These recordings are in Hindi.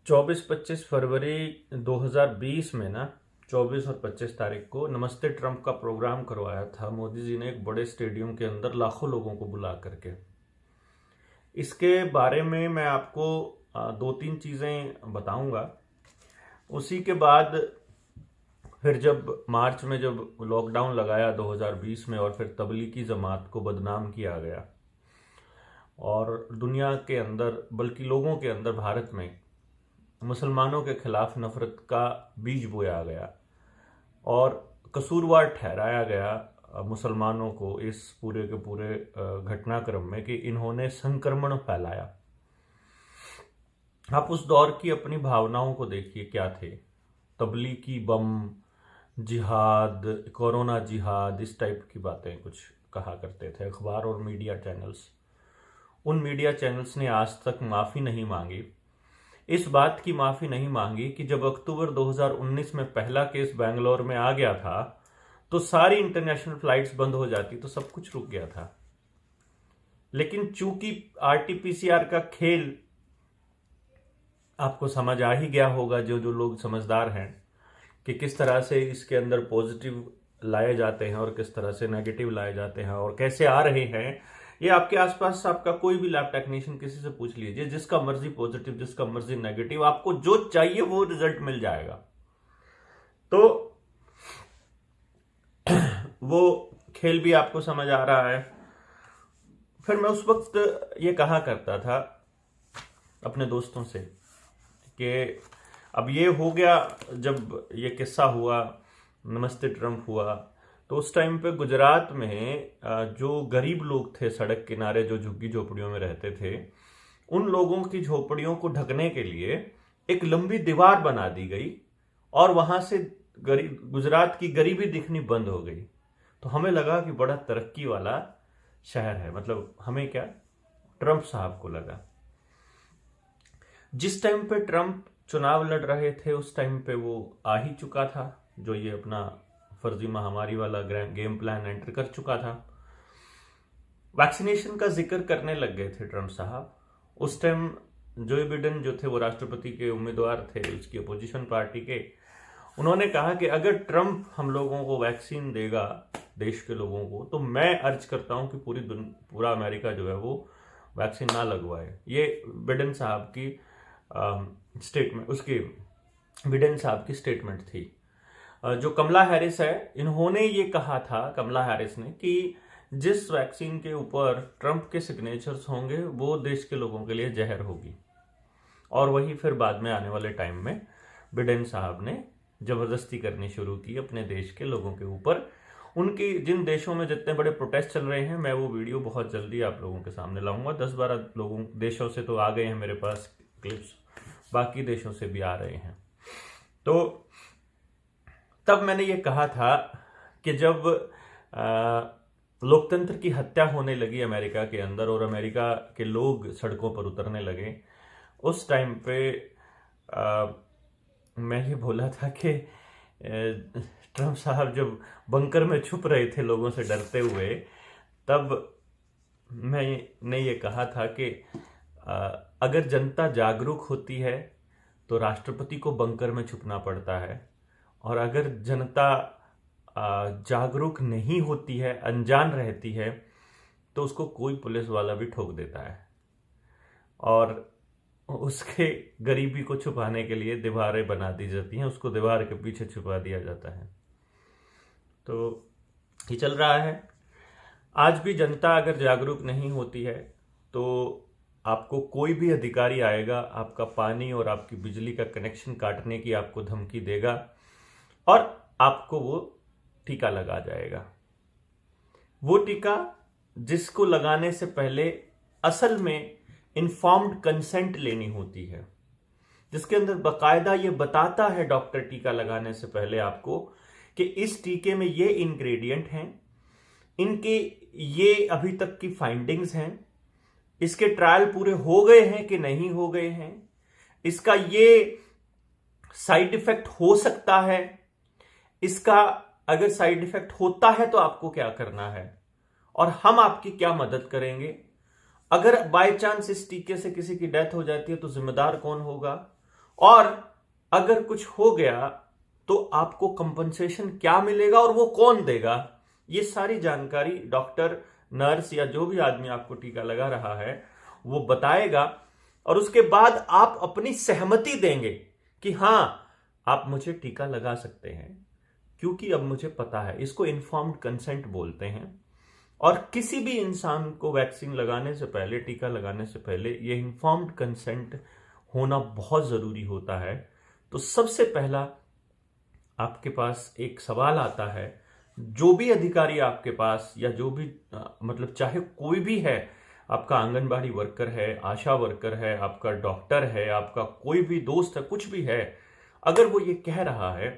24-25 फरवरी 2020 में ना 24 और 25 तारीख को नमस्ते ट्रंप का प्रोग्राम करवाया था मोदी जी ने एक बड़े स्टेडियम के अंदर लाखों लोगों को बुला करके। इसके बारे में मैं आपको दो तीन चीज़ें बताऊंगा। उसी के बाद फिर जब मार्च में जब लॉकडाउन लगाया 2020 में और फिर तबलीगी जमात को बदनाम किया गया और दुनिया के अंदर बल्कि लोगों के अंदर भारत में मुसलमानों के खिलाफ नफरत का बीज बोया गया और कसूरवार ठहराया गया मुसलमानों को इस पूरे के पूरे घटनाक्रम में कि इन्होंने संक्रमण फैलाया। आप उस दौर की अपनी भावनाओं को देखिए क्या थे। तबलीगी बम, जिहाद, कोरोना जिहाद, इस टाइप की बातें कुछ कहा करते थे अखबार और मीडिया चैनल्स। उन मीडिया चैनल्स ने आज तक माफ़ी नहीं मांगी। इस बात की माफ़ी नहीं मांगी कि जब अक्टूबर 2019 में पहला केस बेंगलोर में आ गया था तो सारी इंटरनेशनल फ्लाइट्स बंद हो जाती, तो सब कुछ रुक गया था। लेकिन चूंकि आरटीपीसीआर का खेल आपको समझ आ ही गया होगा, जो जो लोग समझदार हैं, कि किस तरह से इसके अंदर पॉजिटिव लाए जाते हैं और किस तरह से नेगेटिव लाए जाते हैं और कैसे आ रहे हैं। ये आपके आसपास आपका कोई भी लैब टेक्नीशियन किसी से पूछ लीजिए, जिसका मर्जी पॉजिटिव जिसका मर्जी नेगेटिव, आपको जो चाहिए वो रिजल्ट मिल जाएगा। तो वो खेल भी आपको समझ आ रहा है। फिर मैं उस वक्त ये कहा करता था अपने दोस्तों से कि अब ये हो गया, जब ये किस्सा हुआ, नमस्ते ट्रंप हुआ, तो उस टाइम पे गुजरात में जो गरीब लोग थे सड़क किनारे, जो झुग्गी झोपड़ियों में रहते थे, उन लोगों की झोपड़ियों को ढकने के लिए एक लंबी दीवार बना दी गई और वहां से गुजरात की गरीबी दिखनी बंद हो गई। तो हमें लगा कि बड़ा तरक्की वाला शहर है, मतलब हमें क्या, ट्रंप साहब को लगा। जिस टाइम पे ट्रंप चुनाव लड़ रहे थे उस टाइम पे वो आ ही चुका था, जो ये अपना फर्जी महामारी वाला गेम प्लान एंटर कर चुका था। वैक्सीनेशन का जिक्र करने लग गए थे ट्रंप साहब। उस टाइम जो बिडेन जो थे वो राष्ट्रपति के उम्मीदवार थे उसकी अपोजिशन पार्टी के। उन्होंने कहा कि अगर ट्रंप हम लोगों को वैक्सीन देगा, देश के लोगों को, तो मैं अर्ज करता हूं कि पूरा अमेरिका जो है वो वैक्सीन ना लगवाए। ये बिडेन साहब की स्टेटमेंट, उसकी बिडेन साहब की स्टेटमेंट थी। जो कमला हैरिस है, इन्होंने ये कहा था, कमला हैरिस ने, कि जिस वैक्सीन के ऊपर ट्रंप के सिग्नेचर्स होंगे वो देश के लोगों के लिए जहर होगी। और वही फिर बाद में आने वाले टाइम में बिडेन साहब ने जबरदस्ती करनी शुरू की अपने देश के लोगों के ऊपर। उनकी जिन देशों में जितने बड़े प्रोटेस्ट चल रहे हैं, मैं वो वीडियो बहुत जल्दी आप लोगों के सामने लाऊंगा। 10-12 देशों से तो आ गए हैं मेरे पास क्लिप्स, बाकी देशों से भी आ रहे हैं। तो तब मैंने ये कहा था कि जब लोकतंत्र की हत्या होने लगी अमेरिका के अंदर और अमेरिका के लोग सड़कों पर उतरने लगे, उस टाइम पे मैं ये बोला था कि ट्रंप साहब जब बंकर में छुप रहे थे लोगों से डरते हुए, तब मैंने ये कहा था कि अगर जनता जागरूक होती है तो राष्ट्रपति को बंकर में छुपना पड़ता है, और अगर जनता जागरूक नहीं होती है, अनजान रहती है, तो उसको कोई पुलिस वाला भी ठोक देता है और उसके गरीबी को छुपाने के लिए दीवारें बना दी जाती हैं, उसको दीवार के पीछे छुपा दिया जाता है। तो ये चल रहा है। आज भी जनता अगर जागरूक नहीं होती है तो आपको कोई भी अधिकारी आएगा, आपका पानी और आपकी बिजली का कनेक्शन काटने की आपको धमकी देगा और आपको वो टीका लगा जाएगा। वो टीका जिसको लगाने से पहले असल में इन्फॉर्म्ड कंसेंट लेनी होती है, जिसके अंदर बकायदा ये बताता है डॉक्टर टीका लगाने से पहले आपको कि इस टीके में ये इंग्रेडिएंट हैं, इनके ये अभी तक की फाइंडिंग्स हैं, इसके ट्रायल पूरे हो गए हैं कि नहीं हो गए हैं, इसका ये साइड इफेक्ट हो सकता है, इसका अगर साइड इफेक्ट होता है तो आपको क्या करना है और हम आपकी क्या मदद करेंगे। अगर बाय चांस इस टीके से किसी की डेथ हो जाती है तो जिम्मेदार कौन होगा, और अगर कुछ हो गया तो आपको कंपनसेशन क्या मिलेगा और वो कौन देगा, ये सारी जानकारी डॉक्टर, नर्स या जो भी आदमी आपको टीका लगा रहा है वो बताएगा। और उसके बाद आप अपनी सहमति देंगे कि हां आप मुझे टीका लगा सकते हैं, क्योंकि अब मुझे पता है। इसको इन्फॉर्म्ड कंसेंट बोलते हैं। और किसी भी इंसान को वैक्सीन लगाने से पहले, टीका लगाने से पहले ये इन्फॉर्म्ड कंसेंट होना बहुत जरूरी होता है। तो सबसे पहला आपके पास एक सवाल आता है, जो भी अधिकारी आपके पास या जो भी मतलब चाहे कोई भी है, आपका आंगनबाड़ी वर्कर है, आशा वर्कर है, आपका डॉक्टर है, आपका कोई भी दोस्त है, कुछ भी है, अगर वो ये कह रहा है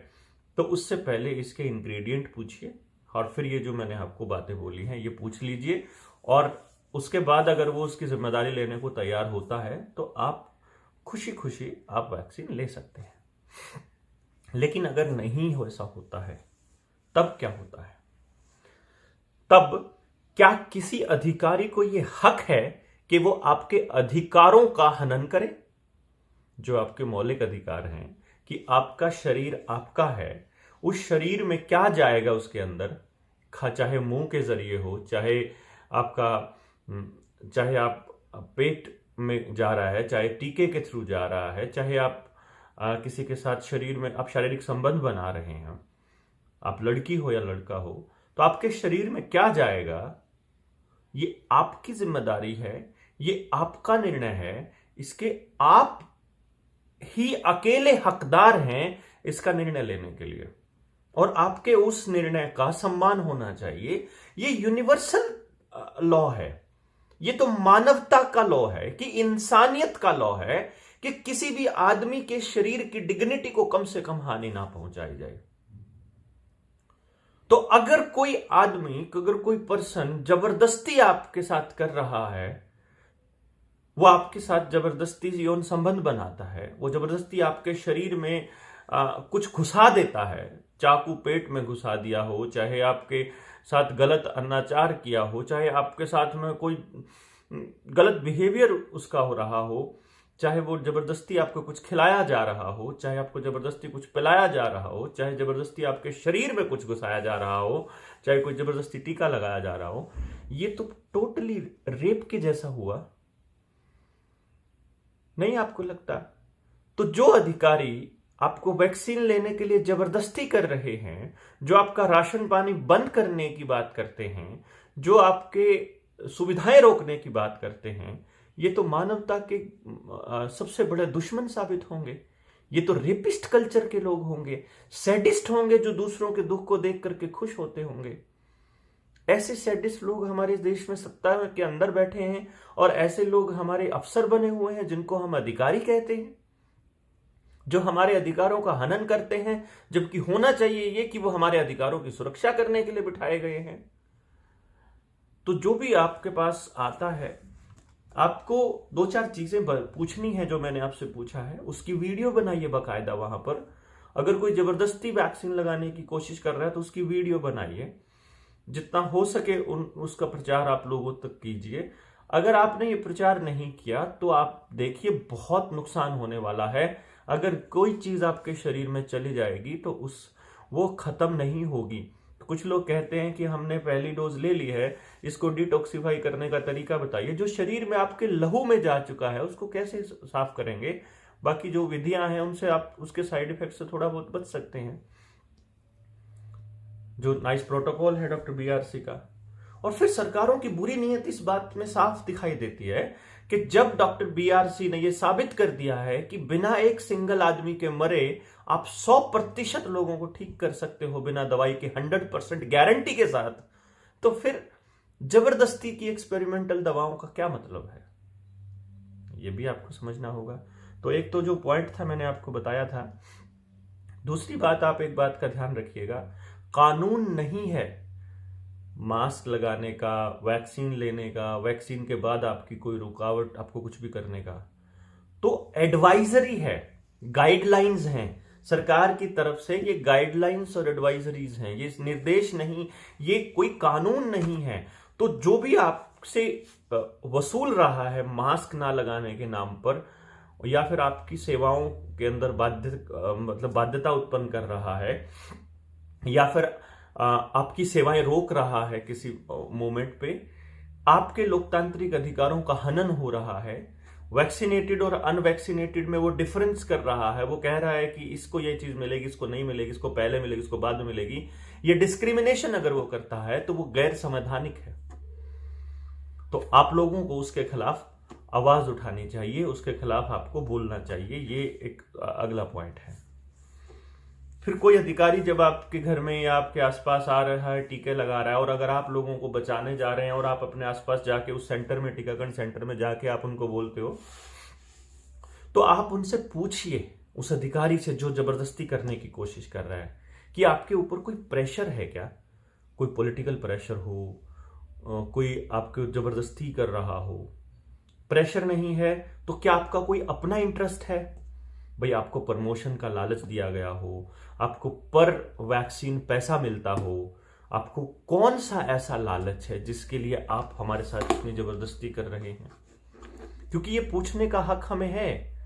तो उससे पहले इसके इंग्रेडिएंट पूछिए और फिर ये जो मैंने आपको बातें बोली हैं ये पूछ लीजिए। और उसके बाद अगर वो उसकी जिम्मेदारी लेने को तैयार होता है तो आप खुशी खुशी आप वैक्सीन ले सकते हैं। लेकिन अगर नहीं हो ऐसा होता है तब क्या होता है? तब क्या किसी अधिकारी को यह हक है कि वो आपके अधिकारों का हनन करे, जो आपके मौलिक अधिकार हैं कि आपका शरीर आपका है, उस शरीर में क्या जाएगा उसके अंदर, चाहे मुंह के जरिए हो, चाहे आप पेट में जा रहा है, चाहे टीके के थ्रू जा रहा है, चाहे आप किसी के साथ शरीर में आप शारीरिक संबंध बना रहे हैं, आप लड़की हो या लड़का हो, तो आपके शरीर में क्या जाएगा ये आपकी जिम्मेदारी है, ये आपका निर्णय है। इसके आप ही अकेले हकदार हैं इसका निर्णय लेने के लिए, और आपके उस निर्णय का सम्मान होना चाहिए। ये यूनिवर्सल लॉ है, ये तो मानवता का लॉ है, कि इंसानियत का लॉ है कि किसी भी आदमी के शरीर की डिग्निटी को कम से कम हानि ना पहुंचाई जाए। तो अगर कोई आदमी, अगर कोई पर्सन जबरदस्ती आपके साथ कर रहा है, वो आपके साथ जबरदस्ती यौन संबंध बनाता है, वो जबरदस्ती आपके शरीर में कुछ घुसा देता है, चाकू पेट में घुसा दिया हो, चाहे आपके साथ गलत अनाचार किया हो, चाहे आपके साथ में कोई गलत बिहेवियर उसका हो रहा हो, चाहे वो जबरदस्ती आपको कुछ खिलाया जा रहा हो, चाहे आपको जबरदस्ती कुछ पिलाया जा रहा हो, चाहे जबरदस्ती आपके शरीर में कुछ घुसाया जा रहा हो, चाहे कोई जबरदस्ती टीका लगाया जा रहा हो, ये तो टोटली रेप के जैसा हुआ। नहीं आपको लगता? तो जो अधिकारी आपको वैक्सीन लेने के लिए जबरदस्ती कर रहे हैं, जो आपका राशन पानी बंद करने की बात करते हैं, जो आपके सुविधाएं रोकने की बात करते हैं, ये तो मानवता के सबसे बड़े दुश्मन साबित होंगे। ये तो रेपिस्ट कल्चर के लोग होंगे, सैडिस्ट होंगे, जो दूसरों के दुख को देख करके खुश होते होंगे। ऐसे सैडिस्ट लोग हमारे देश में सत्ता के अंदर बैठे हैं, और ऐसे लोग हमारे अफसर बने हुए हैं जिनको हम अधिकारी कहते हैं, जो हमारे अधिकारों का हनन करते हैं, जबकि होना चाहिए ये कि वो हमारे अधिकारों की सुरक्षा करने के लिए बिठाए गए हैं। तो जो भी आपके पास आता है, आपको 2-4 चीजें पूछनी है जो मैंने आपसे पूछा है, उसकी वीडियो बनाइए बाकायदा। वहां पर अगर कोई जबरदस्ती वैक्सीन लगाने की कोशिश कर रहा है तो उसकी वीडियो बनाइए, जितना हो सके उसका प्रचार आप लोगों तक कीजिए। अगर आपने ये प्रचार नहीं किया तो आप देखिए बहुत नुकसान होने वाला है। अगर कोई चीज आपके शरीर में चली जाएगी तो वो खत्म नहीं होगी। तो कुछ लोग कहते हैं कि हमने पहली डोज ले ली है, इसको डिटॉक्सिफाई करने का तरीका बताइए। जो शरीर में आपके लहू में जा चुका है उसको कैसे साफ करेंगे? बाकी जो विधियां हैं उनसे आप उसके साइड इफेक्ट से थोड़ा बहुत बच सकते हैं। जो नाइस प्रोटोकॉल है डॉक्टर बीआरसी का। और फिर सरकारों की बुरी नीयत इस बात में साफ दिखाई देती है कि जब डॉक्टर बीआरसी ने यह साबित कर दिया है कि बिना एक सिंगल आदमी के मरे आप 100% लोगों को ठीक कर सकते हो बिना दवाई के, 100% गारंटी के साथ, तो फिर जबरदस्ती की एक्सपेरिमेंटल दवाओं का क्या मतलब है? यह भी आपको समझना होगा। तो एक तो जो पॉइंट था मैंने आपको बताया था। दूसरी बात, आप एक बात का ध्यान रखिएगा, कानून नहीं है मास्क लगाने का, वैक्सीन लेने का, वैक्सीन के बाद आपकी कोई रुकावट, आपको कुछ भी करने का। तो एडवाइजरी है, गाइडलाइंस हैं सरकार की तरफ से। ये गाइडलाइंस और एडवाइजरीज हैं, ये निर्देश नहीं, ये कोई कानून नहीं है। तो जो भी आपसे वसूल रहा है मास्क ना लगाने के नाम पर, या फिर आपकी सेवाओं के अंदर बाध्यता उत्पन्न कर रहा है, या फिर आपकी सेवाएं रोक रहा है किसी मोमेंट पे, आपके लोकतांत्रिक अधिकारों का हनन हो रहा है, वैक्सीनेटेड और अनवैक्सीनेटेड में वो डिफरेंस कर रहा है, वो कह रहा है कि इसको ये चीज मिलेगी, इसको नहीं मिलेगी, इसको पहले मिलेगी, इसको बाद में मिलेगी, ये डिस्क्रिमिनेशन अगर वो करता है तो वो गैर संवैधानिक है। तो आप लोगों को उसके खिलाफ आवाज उठानी चाहिए, उसके खिलाफ आपको बोलना चाहिए। ये एक अगला पॉइंट है। फिर कोई अधिकारी जब आपके घर में या आपके आसपास आ रहा है, टीके लगा रहा है, और अगर आप लोगों को बचाने जा रहे हैं और आप अपने आसपास जाके उस सेंटर में, टीकाकरण सेंटर में जाके आप उनको बोलते हो, तो आप उनसे पूछिए, उस अधिकारी से जो जबरदस्ती करने की कोशिश कर रहा है, कि आपके ऊपर कोई प्रेशर है क्या, कोई पॉलिटिकल प्रेशर हो, कोई आपको जबरदस्ती कर रहा हो। प्रेशर नहीं है तो क्या आपका कोई अपना इंटरेस्ट है? भाई आपको प्रमोशन का लालच दिया गया हो, आपको पर वैक्सीन पैसा मिलता हो, आपको कौन सा ऐसा लालच है जिसके लिए आप हमारे साथ इतनी जबरदस्ती कर रहे हैं? क्योंकि ये पूछने का हक हमें है।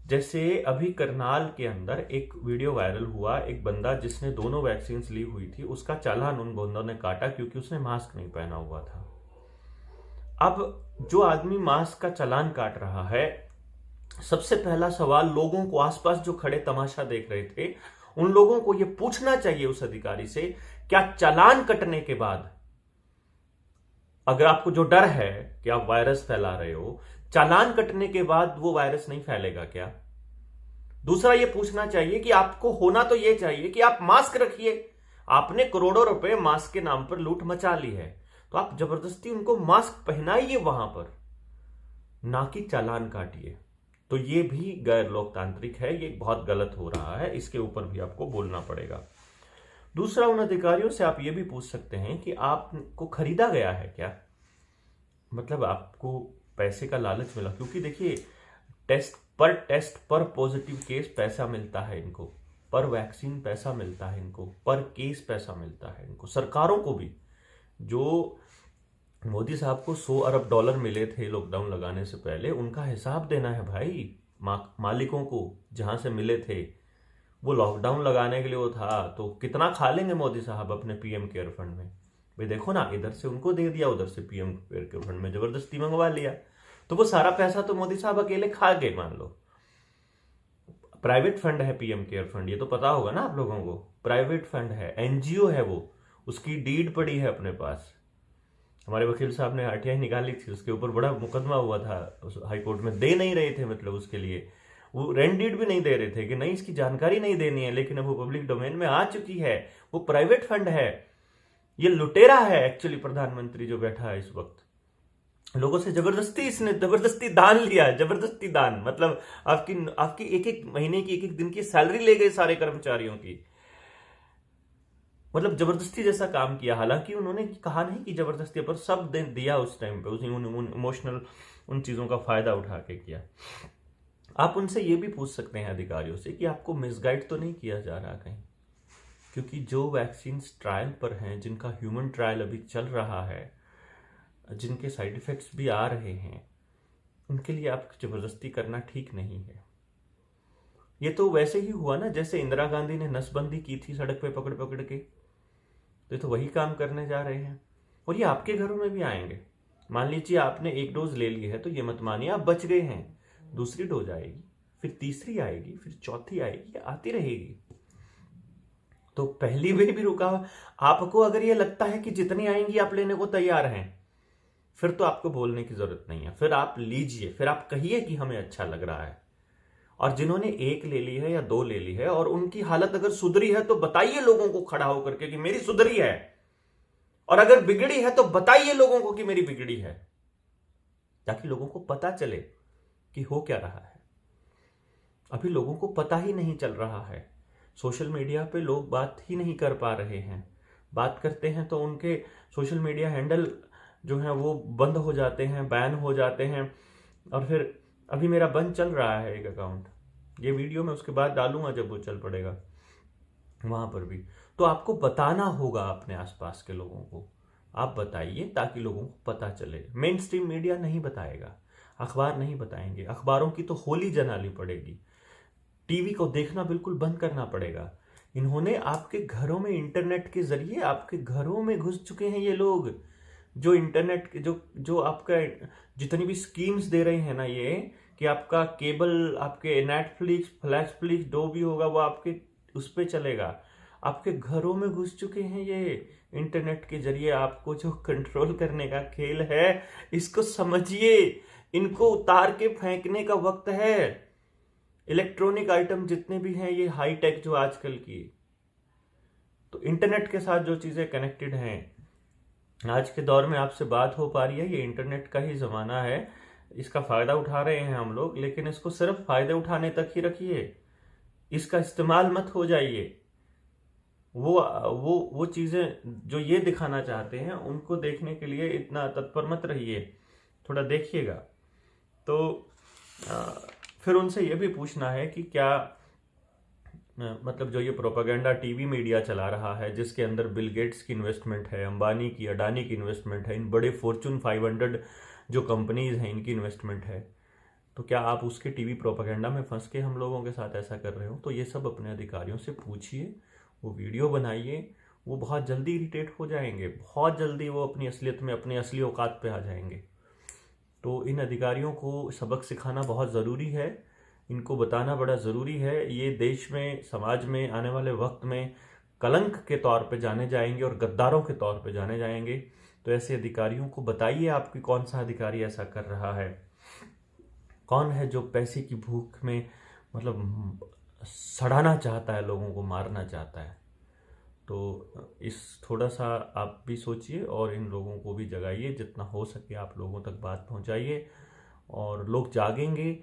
जैसे अभी करनाल के अंदर एक वीडियो वायरल हुआ, एक बंदा जिसने दोनों वैक्सीन ली हुई थी, उसका चालान उन बंदों ने काटा क्योंकि उसने मास्क नहीं पहना हुआ था। अब जो आदमी मास्क का चालान काट रहा है, सबसे पहला सवाल लोगों को, आसपास जो खड़े तमाशा देख रहे थे, उन लोगों को यह पूछना चाहिए उस अधिकारी से, क्या चालान कटने के बाद, अगर आपको जो डर है कि आप वायरस फैला रहे हो, चालान कटने के बाद वो वायरस नहीं फैलेगा क्या? दूसरा ये पूछना चाहिए कि आपको होना तो ये चाहिए कि आप मास्क रखिए। आपने करोड़ों रुपए मास्क के नाम पर लूट मचा ली है, तो आप जबरदस्ती उनको मास्क पहनाइए वहां पर, ना कि चालान काटिए। तो ये भी गैर लोकतांत्रिक है, ये बहुत गलत हो रहा है, इसके ऊपर भी आपको बोलना पड़ेगा। दूसरा, उन अधिकारियों से आप ये भी पूछ सकते हैं कि आपको खरीदा गया है क्या, मतलब आपको पैसे का लालच मिला? क्योंकि देखिए, टेस्ट पर पॉजिटिव केस पैसा मिलता है इनको, पर वैक्सीन पैसा मिलता है इनको, पर केस पैसा मिलता है इनको। सरकारों को भी, जो मोदी साहब को $100 अरब मिले थे लॉकडाउन लगाने से पहले, उनका हिसाब देना है भाई मालिकों को, जहां से मिले थे। वो लॉकडाउन लगाने के लिए वो था, तो कितना खा लेंगे मोदी साहब अपने पीएम केयर फंड में? भाई देखो ना, इधर से उनको दे दिया, उधर से पीएम केयर फंड में जबरदस्ती मंगवा लिया, तो वो सारा पैसा तो मोदी साहब अकेले खा गए। मान लो प्राइवेट फंड है पीएम केयर फंड, ये तो पता होगा ना आप लोगों को, प्राइवेट फंड है, एनजीओ है वो, उसकी डीड पड़ी है अपने पास। हमारे वकील साहब ने आरटीआई निकाली थी, उसके ऊपर बड़ा मुकदमा हुआ था हाई कोर्ट में, दे नहीं रहे थे, मतलब उसके लिए वो रेंट डीड भी नहीं दे रहे थे कि नहीं, इसकी जानकारी नहीं देनी है, लेकिन अब वो पब्लिक डोमेन में आ चुकी है। वो प्राइवेट फंड है, ये लुटेरा है एक्चुअली प्रधानमंत्री जो बैठा है इस वक्त। लोगों से इसने जबरदस्ती दान लिया, जबरदस्ती दान, मतलब आपकी एक एक महीने की, एक एक दिन की सैलरी ले गए सारे कर्मचारियों की, मतलब जबरदस्ती जैसा काम किया। हालांकि उन्होंने कहा नहीं कि जबरदस्ती, पर सब दिया उस टाइम पे, उसी इमोशनल उन चीजों का फायदा उठा के किया। आप उनसे ये भी पूछ सकते हैं अधिकारियों से कि आपको मिसगाइड तो नहीं किया जा रहा कहीं, क्योंकि जो वैक्सीन ट्रायल पर हैं, जिनका ह्यूमन ट्रायल अभी चल रहा है, जिनके साइड इफेक्ट्स भी आ रहे हैं, उनके लिए आप जबरदस्ती करना ठीक नहीं है। ये तो वैसे ही हुआ ना, जैसे इंदिरा गांधी ने नसबंदी की थी सड़क पे पकड़ पकड़ के, तो वही काम करने जा रहे हैं, और ये आपके घरों में भी आएंगे। मान लीजिए आपने एक डोज ले ली है, तो ये मत मानिए आप बच गए हैं, दूसरी डोज आएगी, फिर तीसरी आएगी, फिर चौथी आएगी, आती रहेगी। तो पहली में भी रुका। आपको अगर ये लगता है कि जितनी आएंगी आप लेने को तैयार हैं, फिर तो आपको बोलने की जरूरत नहीं है, फिर आप लीजिए, फिर आप कहिए कि हमें अच्छा लग रहा है। और जिन्होंने 1 ले ली है या 2 ले ली है और उनकी हालत अगर सुधरी है, तो बताइए लोगों को खड़ा होकर के कि मेरी सुधरी है, और अगर बिगड़ी है तो बताइए लोगों को कि मेरी बिगड़ी है, ताकि लोगों को पता चले कि हो क्या रहा है। अभी लोगों को पता ही नहीं चल रहा है, सोशल मीडिया पे लोग बात ही नहीं कर पा रहे हैं, बात करते हैं तो उनके सोशल मीडिया हैंडल जो है वो बंद हो जाते हैं, बैन हो जाते हैं। और फिर अभी मेरा बंद चल रहा है एक अकाउंट, ये वीडियो मैं उसके बाद डालूंगा जब वो चल पड़ेगा वहां पर भी। तो आपको बताना होगा अपने आसपास के लोगों को, आप बताइए ताकि लोगों को पता चले। मेन स्ट्रीम मीडिया नहीं बताएगा, अखबार नहीं बताएंगे। अखबारों की तो होली जलानी पड़ेगी। टीवी को देखना बिल्कुल बंद करना पड़ेगा। इन्होंने आपके घरों में इंटरनेट के जरिए आपके घरों में घुस चुके हैं ये लोग। जो इंटरनेट के जो जो आपका जितनी भी स्कीम्स दे रहे हैं ना, ये कि आपका केबल, आपके नेटफ्लिक्स, फ्लैशफ्लिक्स जो भी होगा वो आपके उस पे चलेगा। आपके घरों में घुस चुके हैं ये। इंटरनेट के जरिए आपको जो कंट्रोल करने का खेल है, इसको समझिए। इनको उतार के फेंकने का वक्त है। इलेक्ट्रॉनिक आइटम जितने भी हैं ये हाई टेक जो आजकल की, तो इंटरनेट के साथ जो चीजें कनेक्टेड हैं, आज के दौर में आपसे बात हो पा रही है, ये इंटरनेट का ही जमाना है। इसका फायदा उठा रहे हैं हम लोग, लेकिन इसको सिर्फ फायदे उठाने तक ही रखिए। इसका इस्तेमाल मत हो जाइए। वो चीजें जो ये दिखाना चाहते हैं उनको देखने के लिए इतना तत्पर मत रहिए, थोड़ा देखिएगा। तो फिर उनसे ये भी पूछना है कि क्या मतलब जो ये प्रोपागेंडा टीवी मीडिया चला रहा है, जिसके अंदर बिल गेट्स की इन्वेस्टमेंट है, अंबानी की, अडानी की इन्वेस्टमेंट है, इन बड़े फॉर्चून 500 जो कंपनीज हैं इनकी इन्वेस्टमेंट है, तो क्या आप उसके टीवी प्रोपागेंडा में फंस के हम लोगों के साथ ऐसा कर रहे हो? तो ये सब अपने अधिकारियों से पूछिए, वो वीडियो बनाइए। वो बहुत जल्दी इरिटेट हो जाएंगे, बहुत जल्दी वो अपनी असलियत में, अपनी असली औकात पे आ जाएंगे। तो इन अधिकारियों को सबक सिखाना बहुत ज़रूरी है, इनको बताना बड़ा ज़रूरी है। ये देश में, समाज में आने वाले वक्त में कलंक के तौर पे जाने जाएंगे और गद्दारों के तौर पे जाने जाएंगे। तो ऐसे अधिकारियों को बताइए आपकी कौन सा अधिकारी ऐसा कर रहा है, कौन है जो पैसे की भूख में मतलब सड़ाना चाहता है, लोगों को मारना चाहता है। तो इस थोड़ा सा आप भी सोचिए और इन लोगों को भी जगाइए, जितना हो सके आप लोगों तक बात पहुंचाइए और लोग जागेंगे,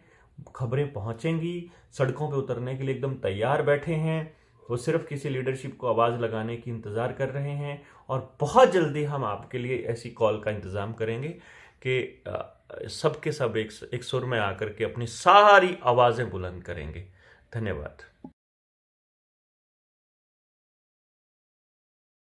खबरें पहुंचेंगी, सड़कों पे उतरने के लिए एकदम तैयार बैठे हैं। वो सिर्फ किसी लीडरशिप को आवाज़ लगाने की इंतज़ार कर रहे हैं और बहुत जल्दी हम आपके लिए ऐसी कॉल का इंतज़ाम करेंगे कि सब के सब एक सुर में आकर के अपनी सारी आवाज़ें बुलंद करेंगे। धन्यवाद।